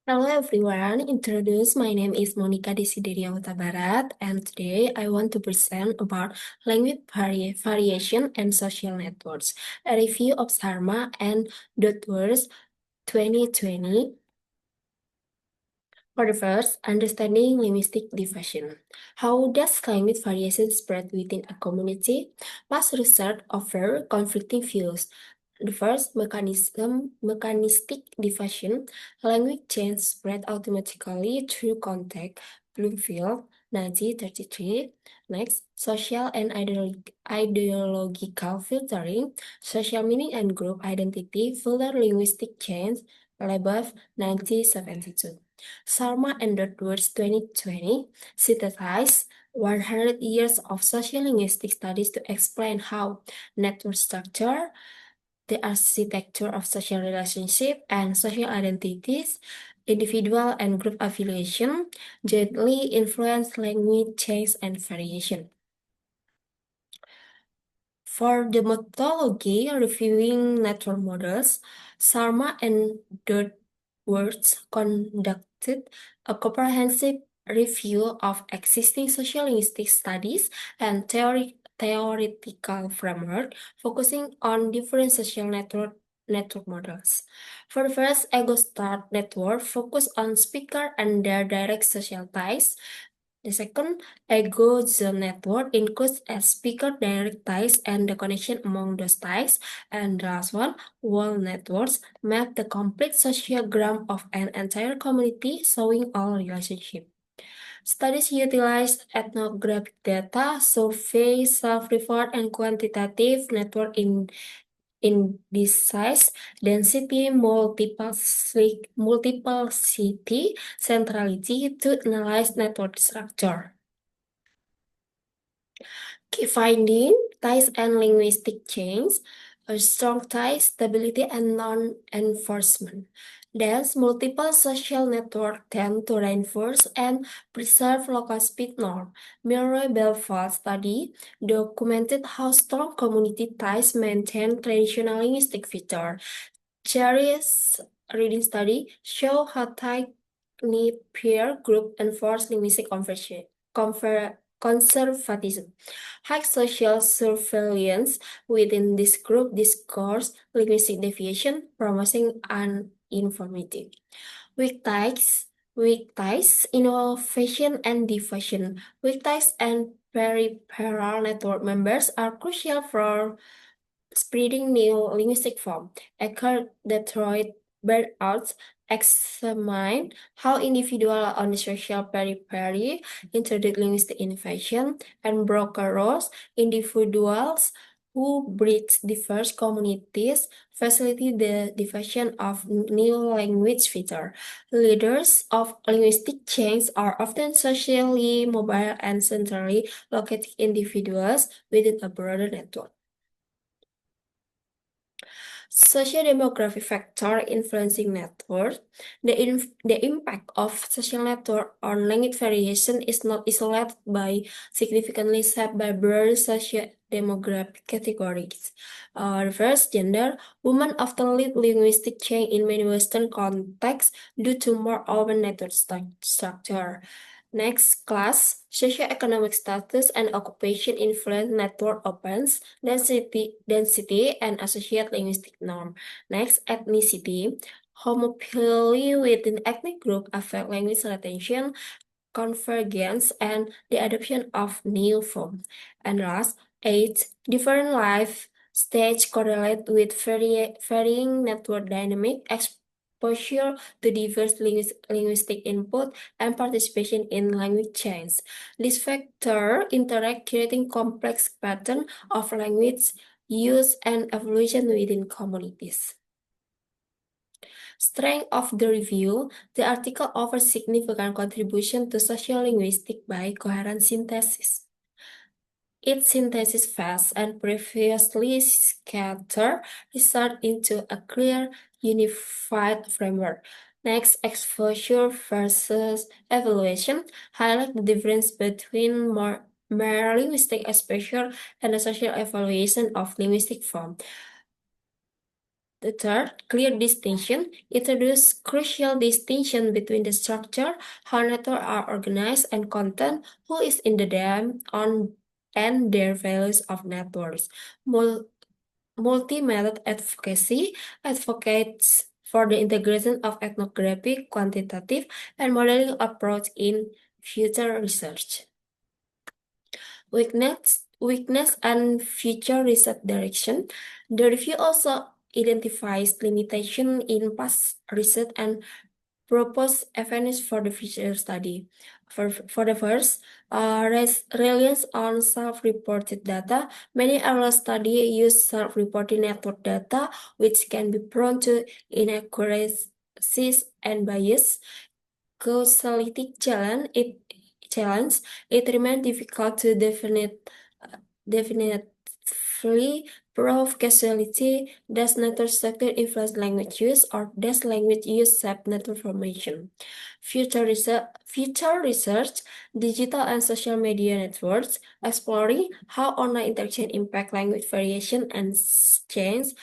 Hello everyone, my name is Monika Desi Deria Hutabarat, and today I want to present about language variation and social networks, a review of Sharma and Dodsworth 2020. For the first, understanding linguistic division. How does language variation spread within a community? Past research offer conflicting views. The first mechanistic division, language change spread automatically through contact, Bloomfield, 1933. Next, social and ideological filtering, social meaning and group identity, filter linguistic change, Labov, 1972. Sharma and Dodsworth 2020 synthesized 100 years of social linguistic studies to explain how network structure, the architecture of social relationship and social identities, individual and group affiliation, jointly influence language change and variation. For the methodology reviewing network models, Sharma and Dodsworth conducted a comprehensive review of existing sociolinguistic studies and theoretical framework, focusing on different social network models. For the first, Ego Start network focus on speaker and their direct social ties. The second, ego zone network includes a speaker direct ties and the connection among those ties. And the last one, wall networks map the complete sociogram of an entire community, showing all relationships. Studies utilize ethnographic data, survey, self-report, and quantitative network in this size, density, multiplicity, centrality to analyze network structure. Key finding, ties and linguistic change, a strong ties, stability and non-enforcement. Thus, multiple social networks tend to reinforce and preserve local speech norm. Murray Belfast study documented how strong community ties maintain traditional linguistic feature. Cherry's reading study show how tight-knit peer group enforce linguistic conservatism. High social surveillance within this group discourse linguistic deviation, promoting uniformity. Weak ties, innovation and division. Weak ties and peripheral network members are crucial for spreading new linguistic form. Eckhart Detroit Burnouts examine how individuals on the social periphery introduce linguistic innovation and broker roles, individuals who bridge diverse communities facilitate the diffusion of new language feature. Leaders of linguistic change are often socially mobile and centrally located individuals within a broader network. Socio-demographic factor influencing network. The impact of social network on language variation is not isolated by significantly shaped by broad socio-demographic categories. First, gender. Women often lead linguistic change in many Western contexts due to more open network structure. Next, class, socioeconomic status and occupation influence network opens, density and associate linguistic norm. Next, ethnicity, homophily within ethnic group affect language retention, convergence, and the adoption of new forms. And last, age, different life stage correlate with varying network dynamic, exposure to diverse linguistic input, and participation in language change. These factors interact, creating complex pattern of language use and evolution within communities. Strength of the review, the article offers significant contribution to sociolinguistics by coherent synthesis. Its synthesis fast and previously scattered result into a clear, unified framework. Next, exposure versus evaluation highlight the difference between mere linguistic exposure and the social evaluation of linguistic form. The third, clear distinction, introduce crucial distinction between the structure, how networks are organized, and content, who is in the them, on, and their values of networks. Mul- Multi-method advocacy advocates for the integration of ethnographic, quantitative, and modeling approach in future research. Weakness and future research direction. The review also identifies limitation in past research and propose avenues for the future study. For the first, reliance on self-reported data. Many early studies use self-reported network data, which can be prone to inaccuracies and bias. Causality challenge, it remains difficult to definitely prove causality. Does network structure influence language use, or does language use shape network formation? Future research, digital and social media networks, exploring how online interaction impact language variation and change.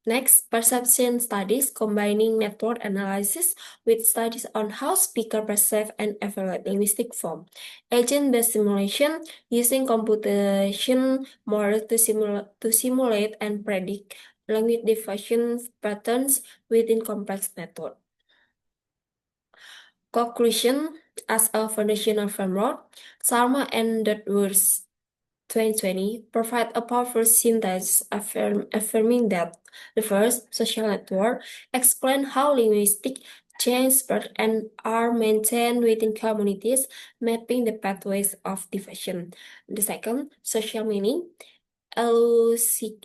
Next, perception studies, combining network analysis with studies on how speakers perceive and evaluate linguistic form. Agent-based simulation, using computation models to simulate and predict language diffusion patterns within complex networks. Conclusion, as a foundational framework, Sharma and Dodsworth 2020 provide a powerful synthesis affirming that the first, social network, explain how linguistic change spread and are maintained within communities, mapping the pathways of diffusion. The second, social meaning, elucidates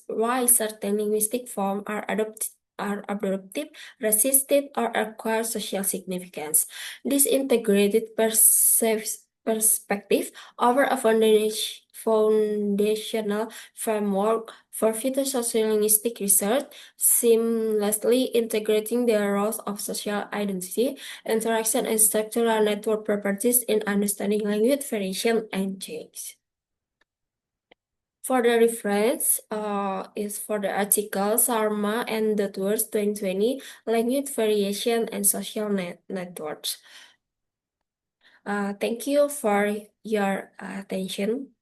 why certain linguistic forms are adopted, resisted, or acquire social significance. This integrated perspective over a foundational framework for future sociolinguistic research, seamlessly integrating the roles of social identity, interaction, and structural network properties in understanding language variation and change. For the reference, is for the article Sharma and Dodsworth 2020, Language Variation and Social Networks. Thank you for your attention.